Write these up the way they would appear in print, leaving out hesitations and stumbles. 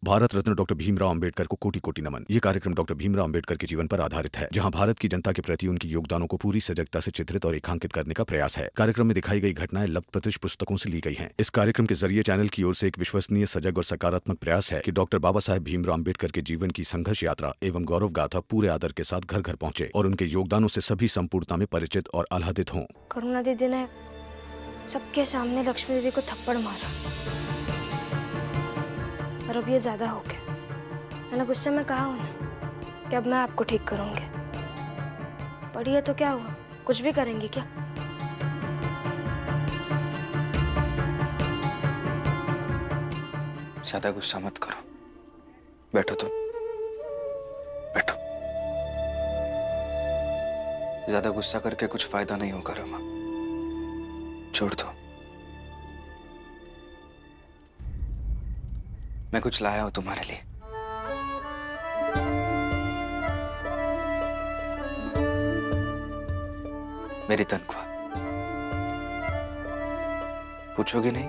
Bharat Ratna doctor Bhimrao Ambedkar को कोटि कोटि नमन। ये कार्यक्रम डॉक्टर भीमराव अंबेडकर के जीवन पर आधारित है, जहां भारत की जनता के प्रति उनके योगदानों को पूरी सजगता से चित्रित और रेखांकित करने का प्रयास है। कार्यक्रम में दिखाई गई घटनाएं लब्ध प्रतिष्ठ पुस्तकों से ली गई हैं। इस कार्यक्रम के जरिए चैनल की ओर से एक विश्वसनीय, सजग और सकारात्मक प्रयास है कि डॉक्टर बाबा साहेब भीमराव अंबेडकर के जीवन की संघर्ष यात्रा एवं गौरव गाथा पूरे आदर के साथ घर घर पहुंचे और उनके योगदानों से सभी संपूर्णता में परिचित और आह्लादित हों। करुणा दीदी ने सबके सामने लक्ष्मी दीदी को थप्पड़ मारा और अब ये ज्यादा हो गया। मैंने गुस्से में कहा उन्हें कि अब मैं आपको ठीक करूंगी। पढ़ी है तो क्या हुआ, कुछ भी करेंगी क्या? ज्यादा गुस्सा मत करो, बैठो तुम, बैठो। ज्यादा गुस्सा करके कुछ फायदा नहीं होगा रमा, छोड़ दो। मैं कुछ लाया हूं तुम्हारे लिए। मेरी तनख्वाह। पूछोगे नहीं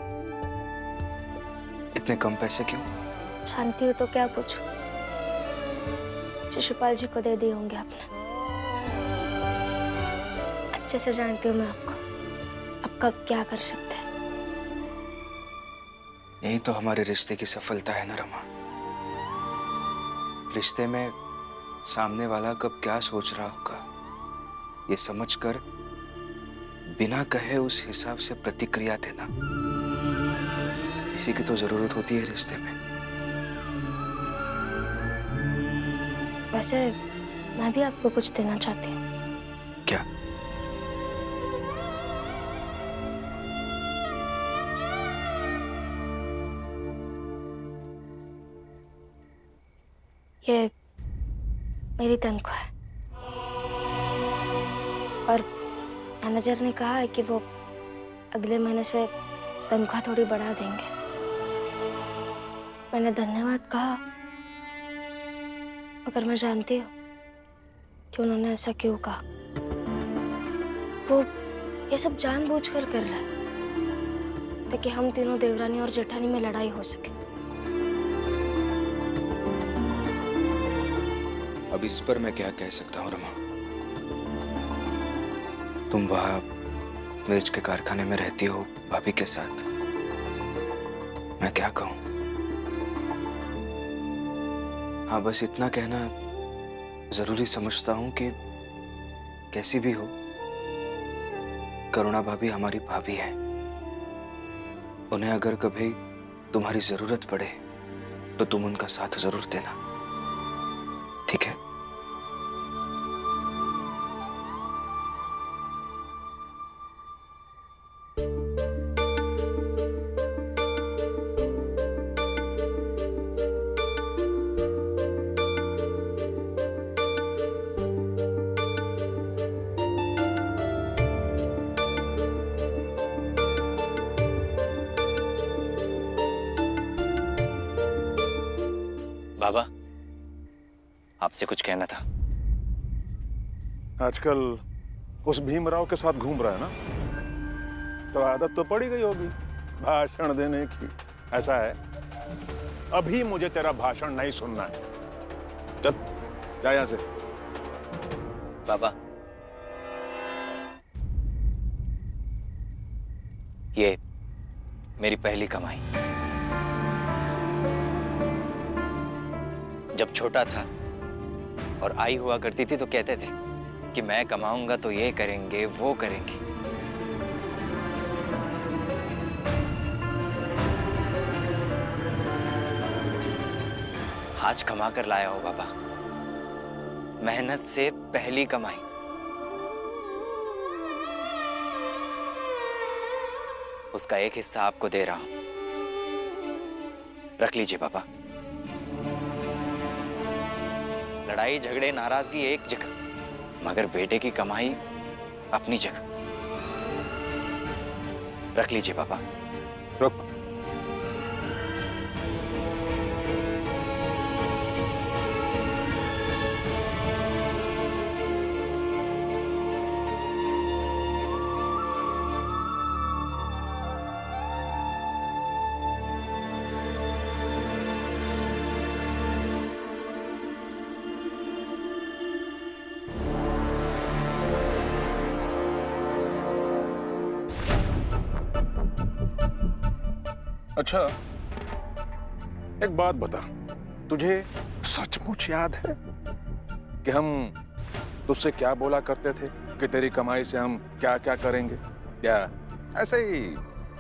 इतने कम पैसे क्यों? जानती हूँ तो क्या पूछूं? शिशुपाल जी को दे दिए होंगे आपने। अच्छे से जानती हूँ मैं आपको, अब कब क्या कर सकते हैं। यही तो हमारे रिश्ते की सफलता है ना रमा। रिश्ते में सामने वाला कब क्या सोच रहा होगा ये समझकर बिना कहे उस हिसाब से प्रतिक्रिया देना, इसी की तो जरूरत होती है रिश्ते में। वैसे मैं भी आपको कुछ देना चाहती हूँ। क्या? ये मेरी तनख्वाह है और मैनेजर ने कहा है कि वो अगले महीने से तनख्वाह थोड़ी बढ़ा देंगे। मैंने धन्यवाद कहा, मगर मैं जानती हूँ कि उन्होंने ऐसा क्यों कहा। वो ये सब जानबूझकर कर रहा है ताकि हम तीनों देवरानी और जेठानी में लड़ाई हो सके। अब इस पर मैं क्या कह सकता हूँ रमा? तुम वहां मिर्च के कारखाने में रहती हो भाभी के साथ, मैं क्या कहूं? हाँ, बस इतना कहना जरूरी समझता हूं कि कैसी भी हो, करुणा भाभी हमारी भाभी है। उन्हें अगर कभी तुम्हारी जरूरत पड़े तो तुम उनका साथ जरूर देना, ठीक है? बाबा, आपसे कुछ कहना था। आजकल उस भीमराव के साथ घूम रहा है ना, तो आदत तो पड़ी गई होगी भाषण देने की। ऐसा है, अभी मुझे तेरा भाषण नहीं सुनना है। चल जा यहां से। बाबा, ये मेरी पहली कमाई। जब छोटा था और आई हुआ करती थी तो कहते थे कि मैं कमाऊंगा तो ये करेंगे वो करेंगे। आज कमा कर लाया हो बाबा, मेहनत से पहली कमाई। उसका एक हिस्सा आपको दे रहा हूं, रख लीजिए बाबा। लड़ाई झगड़े नाराजगी एक जगह, मगर बेटे की कमाई अपनी जगह। रख लीजिए बाबा। रुक। अच्छा, एक बात बता, तुझे सचमुच याद है कि हम तुझसे क्या बोला करते थे कि तेरी कमाई से हम क्या क्या करेंगे? क्या ऐसे ही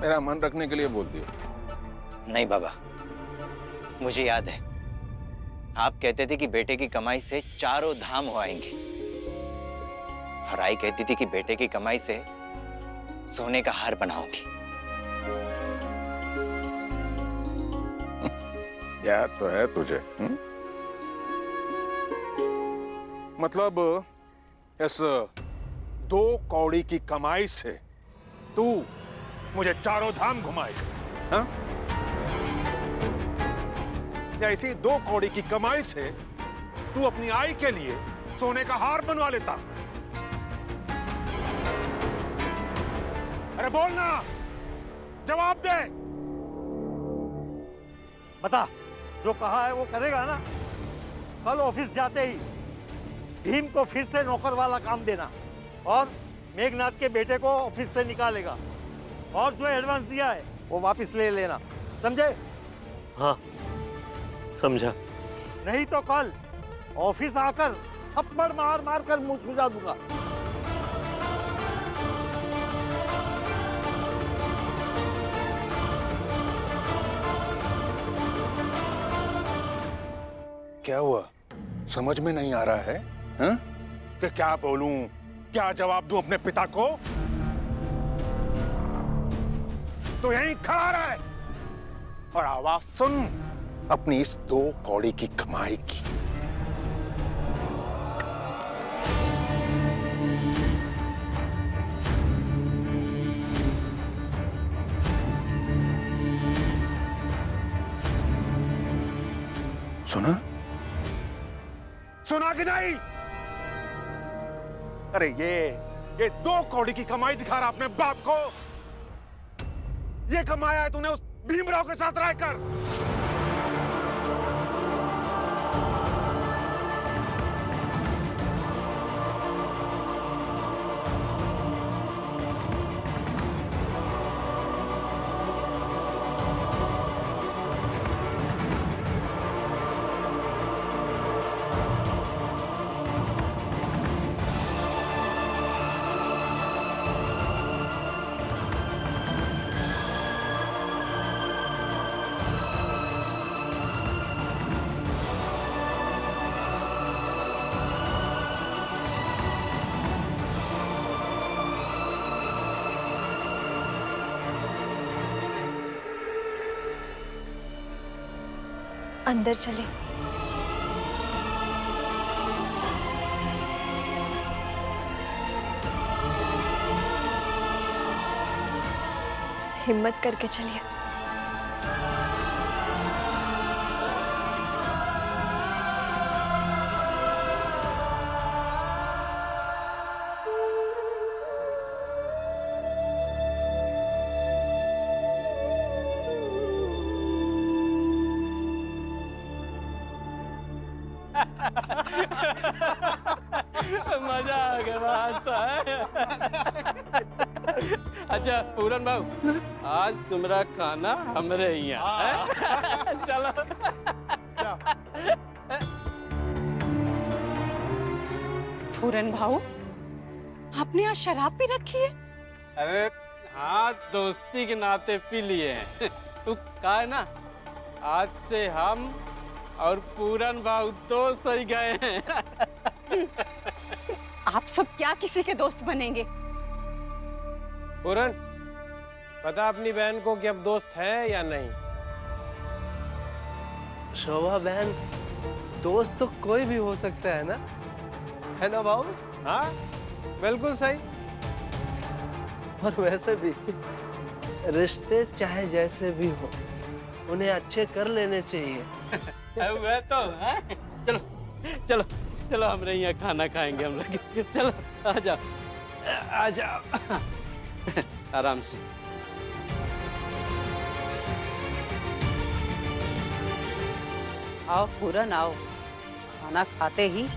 मेरा मन रखने के लिए बोल दिया? नहीं बाबा, मुझे याद है आप कहते थे कि बेटे की कमाई से चारों धाम हो आएंगे, और आई कहती थी कि बेटे की कमाई से सोने का हार बनाऊंगी। याद तो है तुझे, मतलब इस 2 कौड़ी की कमाई से तू मुझे चारों धाम घुमाएगा, हाँ? या इसी 2 कौड़ी की कमाई से तू अपनी आई के लिए सोने का हार बनवा लेता? अरे बोलना, जवाब दे। बता, जो कहा है वो करेगा ना? कल ऑफिस जाते ही भीम को फिर से नौकर वाला काम देना और मेघनाथ के बेटे को ऑफिस से निकालेगा, और जो एडवांस दिया है वो वापस ले लेना, समझे? हाँ, समझा। नहीं तो कल ऑफिस आकर थप्पड़ मार मार कर मुंह सुझा दूंगा। क्या हुआ, समझ में नहीं आ रहा है, हाँ? कि क्या बोलूं, क्या जवाब दूं अपने पिता को? तो यहीं खड़ा रहे और आवाज सुन अपनी इस 2 कौड़ी की कमाई की। सुना? सुना कि नहीं? अरे ये 2 कौड़ी की कमाई दिखा रहा अपने बाप को। ये कमाया है तूने उस भीमराव के साथ रहकर। अंदर चले। हिम्मत करके चलिए। मजा आ गया आज तो है। अच्छा पूरन बाबू, आज तुम्हारा खाना हमरे यहाँ है। चलो पूरन भाऊ, आपने आज शराब भी रखी है? अरे हाँ, दोस्ती के नाते पी लिए हैं। तू कहा है ना, आज से हम और पूरन बाबू दोस्त हो गए हैं। आप सब क्या किसी के दोस्त बनेंगे? पूरन, पता अपनी बहन को कि अब दोस्त है या नहीं? शोभा बहन, दोस्त तो कोई भी हो सकता है ना, है ना बाबू? हाँ, बिल्कुल सही। और वैसे भी रिश्ते चाहे जैसे भी हो, उन्हें अच्छे कर लेने चाहिए। वह तो है। चलो चलो चलो, हमरे यहाँ खाना खाएंगे हम लोग। चलो आ जाओ, आ जाओ आराम से। आओ पूरन आओ, खाना खाते ही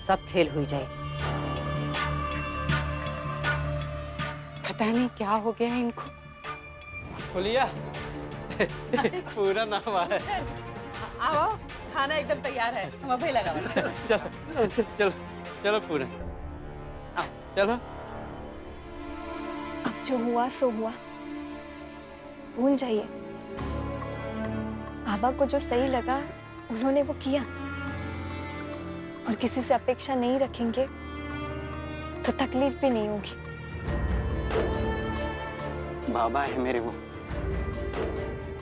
सब खेल हो जाए। पता नहीं क्या हो गया इनको। फुलिया, पूरन आवा है। आओ, खाना एकदम तैयार है, हम अभी लगा। चलो चलो चलो पूरन, आओ चलो। अब जो हुआ सो हुआ, भूल जाइए। बाबा को जो सही लगा उन्होंने वो किया, और किसी से अपेक्षा नहीं रखेंगे तो तकलीफ भी नहीं होगी। बाबा है मेरे, वो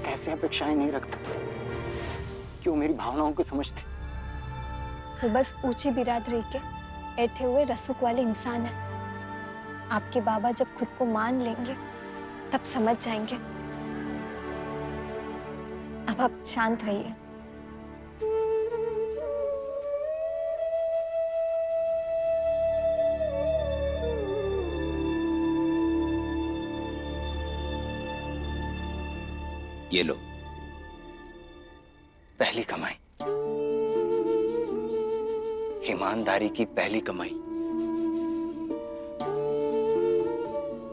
कैसे अपेक्षाएं नहीं रखते, क्यों मेरी भावनाओं को समझते। वो बस ऊंची बिरादरी के ऐठे हुए रसूख वाले इंसान है। आपके बाबा जब खुद को मान लेंगे तब समझ जाएंगे। अब आप शांत रहिए। ये लो, पहली कमाई, ईमानदारी की पहली कमाई।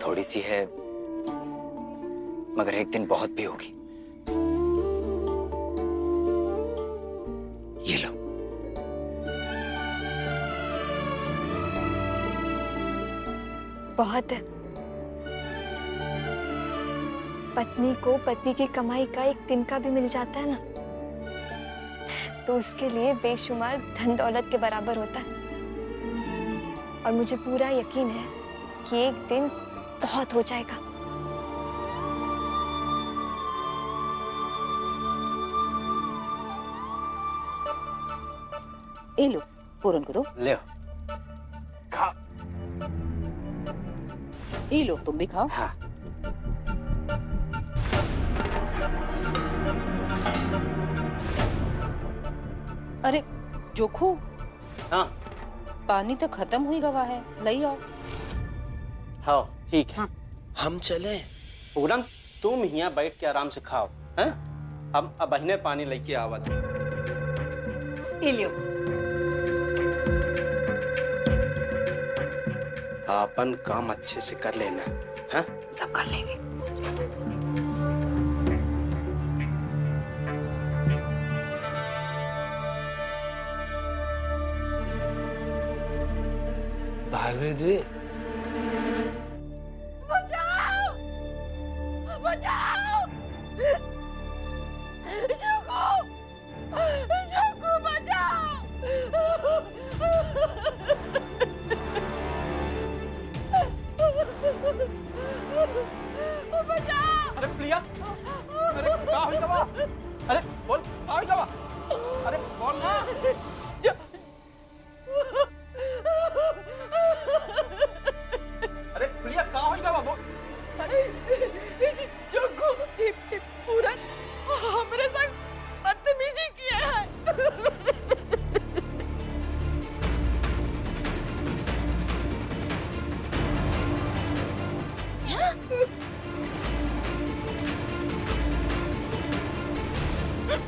थोड़ी सी है, मगर एक दिन बहुत भी होगी। ये लो। बहुत है। पत्नी को पति की कमाई का एक दिन का भी मिल जाता है ना, तो उसके लिए बेशुमार धन दौलत के बराबर होता है। और मुझे पूरा यकीन है कि एक दिन बहुत हो जाएगा। ये लो, पूरन को दो। ले खा। ये लो, तुम भी खाओ। हाँ। अरे जोखू, हाँ पानी तो खत्म हुई गवा है, लई आओ। हाँ ठीक है। हम चले। पूरन तुम यहाँ बैठ के आराम से खाओ, हैं? हम अब बहने पानी लेके आवत। ये लियो। अपन काम अच्छे से कर लेना, हाँ? सब कर लेंगे। भाभी जी, बचाओ! बचाओ! जोखू! जोखू बचाओ! बचाओ! अरे प्रिया, अरे क्या हुई गवा? अरे बोल, क्या हुई गवा? अरे बोल ना। अरे प्रिया, क्या हुई गवा? बोल। जोखू, पूरन हमरे संग बदतमीजी किया है।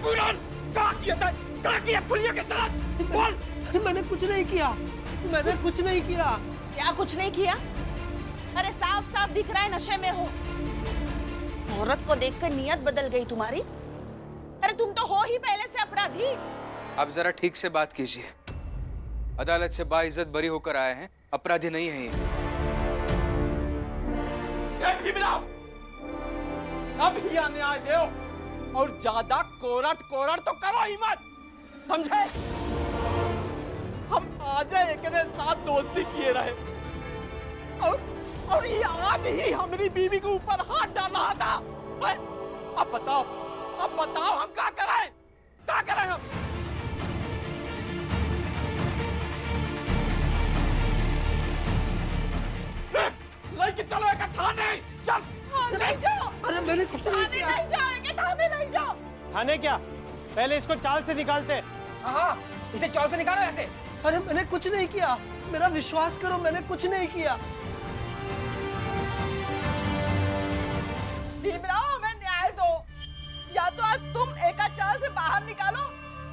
पूरन, क्या किया था? क्या किया प्रिया के साथ? बोल। मैंने कुछ नहीं किया, मैंने कुछ नहीं किया। क्या कुछ नहीं किया? अरे साफ साफ दिख रहा है नशे में हो। औरत को देखकर नियत बदल गई तुम्हारी। अरे तुम तो हो ही पहले से अपराधी। आप जरा ठीक से बात कीजिए। अदालत से बाइज्जत बरी होकर आए हैं, अपराधी नहीं है ये। अब ही न्याय दो और ज्यादा कोरट तो करो ही मत, समझे? हम आज एक साथ दोस्ती किए रहे और ये आज ही हमारी बीवी के ऊपर हाथ डाल रहा था। अब बताओ हम क्या करें? क्या करें हम? लेके चलो एक थाने, चल। हाँ, नहीं जाओ। अरे मैंने कुछ नहीं किया। नहीं जाओगे, थाने नहीं जाओ। थाने क्या? पहले इसको चाल से निकालते। हाँ, इसे चाल से निकालो ऐसे। अरे मैंने कुछ नहीं किया, मेरा विश्वास करो, मैंने कुछ नहीं किया। भीमराव, हमें न्याय दो। या तो आज तुम एका चाल से बाहर निकालो,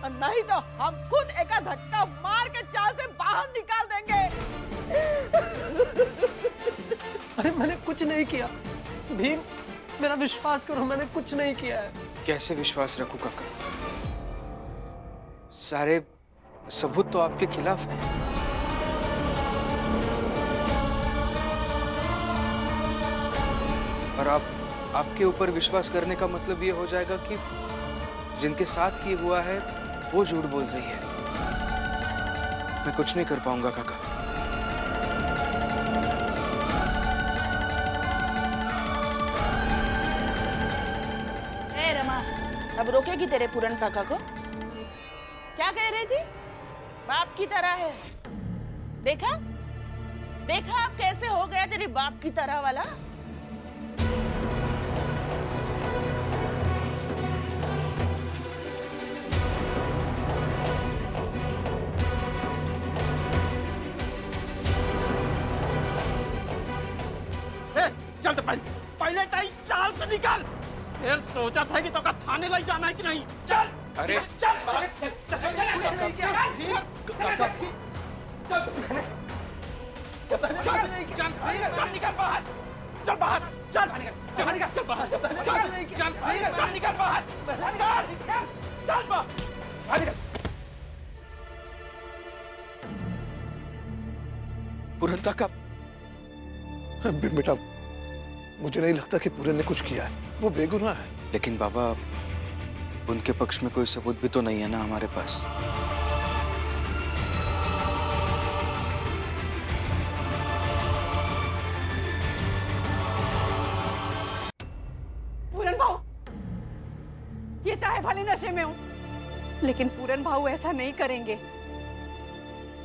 और नहीं तो हम खुद एका धक्का मार के चाल से बाहर निकाल देंगे। अरे मैंने कुछ नहीं किया। मेरा विश्वास करो, मैंने कुछ नहीं किया है। कैसे विश्वास रखूं काका? सारे सबूत तो आपके खिलाफ हैं। और आपके ऊपर विश्वास करने का मतलब ये हो जाएगा कि जिनके साथ ये हुआ है वो झूठ बोल रही है। मैं कुछ नहीं कर पाऊंगा काका। ए रमा, अब रोकेगी तेरे पूरन काका को? क्या कह रही थी? बाप की तरह है। देखा देखा अब कैसे हो गया तेरी बाप की तरह वाला। चल तो पहले टाइम चाल से निकल। फिर सोचा था कि तो का थाने लाई जाना है कि नहीं। चल अरे चल निकल बाहर। चल बाहर। चल चल चल बाहर। चल निकल बाहर। चल बाहर। पूरन काका, बेटा मुझे नहीं लगता कि पूरन ने कुछ किया है, वो बेगुनाह है। लेकिन बाबा, उनके पक्ष में कोई सबूत भी तो नहीं है ना हमारे पास। पूरन भाऊ, ये चाहे भले नशे में हो, लेकिन पूरन भाऊ ऐसा नहीं करेंगे।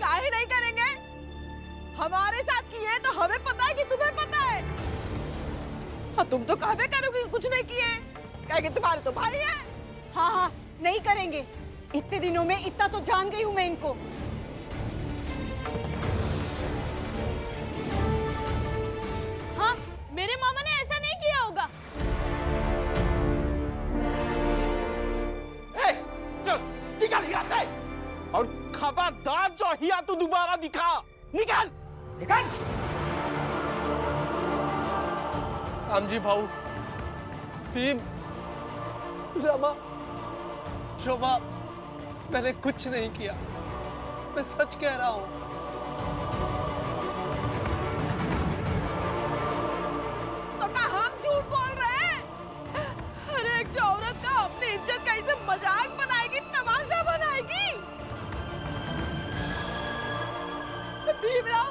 काहे नहीं करेंगे? हमारे साथ किए तो हमें पता है कि तुम्हें पता है। और तुम तो कहबे करोगे कि कुछ नहीं किए, कहेंगे तुम्हारे तो भाई है। हाँ हाँ, नहीं करेंगे। इतने दिनों में इतना तो जान गई हूं मैं इनको। हाँ, मेरे मामा ने ऐसा नहीं किया होगा। चल निकल यहाँ से, और खबरदार जो हिया तू दोबारा दिखा। निकल निकल। कामजी भाऊ, भीम, रमा, शोभा, मैंने कुछ नहीं किया, मैं सच कह रहा हूं। तो क्या हम झूठ बोल रहे हैं? अरे एक औरत का अपनी इज्जत का ऐसे मजाक बनाएगी, तमाशा बनाएगी। भीमराव,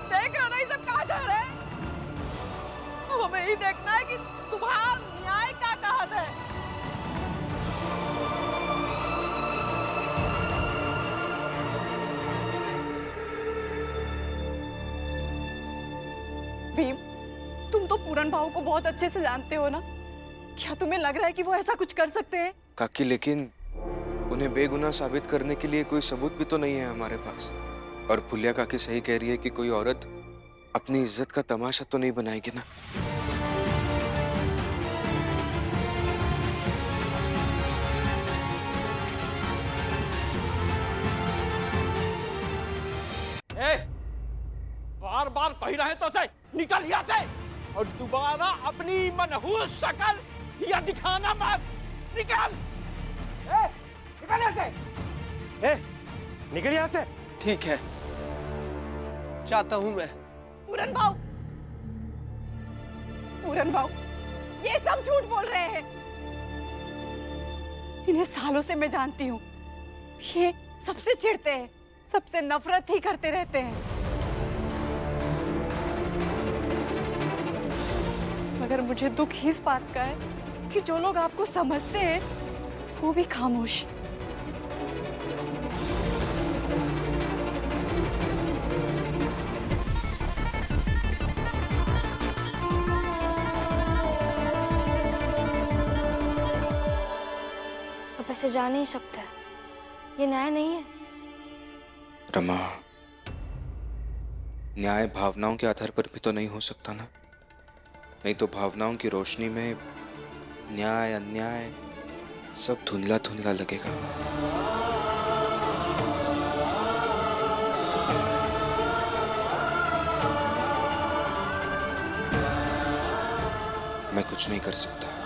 देख रहा ना ये सब क्या कर रहे हैं? अब हमें ही देखना है कि तुम्हारा न्याय क्या कहत है। भीम, तुम तो पूरन भाऊ को बहुत अच्छे से जानते हो ना? क्या तुम्हें लग रहा है कि वो ऐसा कुछ कर सकते हैं? काकी, लेकिन उन्हें बेगुनाह साबित करने के लिए कोई सबूत भी तो नहीं है हमारे पास। और फुलिया काकी सही कह रही है कि कोई औरत अपनी इज्जत का तमाशा तो नहीं बनाएगी ना। बार बार कह रहे तो से निकल यहाँ से, और दोबारा अपनी मनहूस शक्ल यहाँ दिखाना मत। निकल। निकल यहाँ से। निकल यहाँ से। ठीक है, चाहता हूं मैं। पूरन भाऊ, पूरन भाऊ, ये सब झूठ बोल रहे हैं। इन्हें सालों से मैं जानती हूँ। ये सबसे चिढ़ते हैं, सबसे नफरत ही करते रहते हैं। मगर मुझे दुख इस बात का है कि जो लोग आपको समझते हैं वो भी खामोश। अब ऐसे जा नहीं सकते, ये न्याय नहीं है। रमा, न्याय भावनाओं के आधार पर भी तो नहीं हो सकता ना। नहीं तो भावनाओं की रोशनी में न्याय अन्याय सब धुंधला धुंधला लगेगा। मैं कुछ नहीं कर सकता।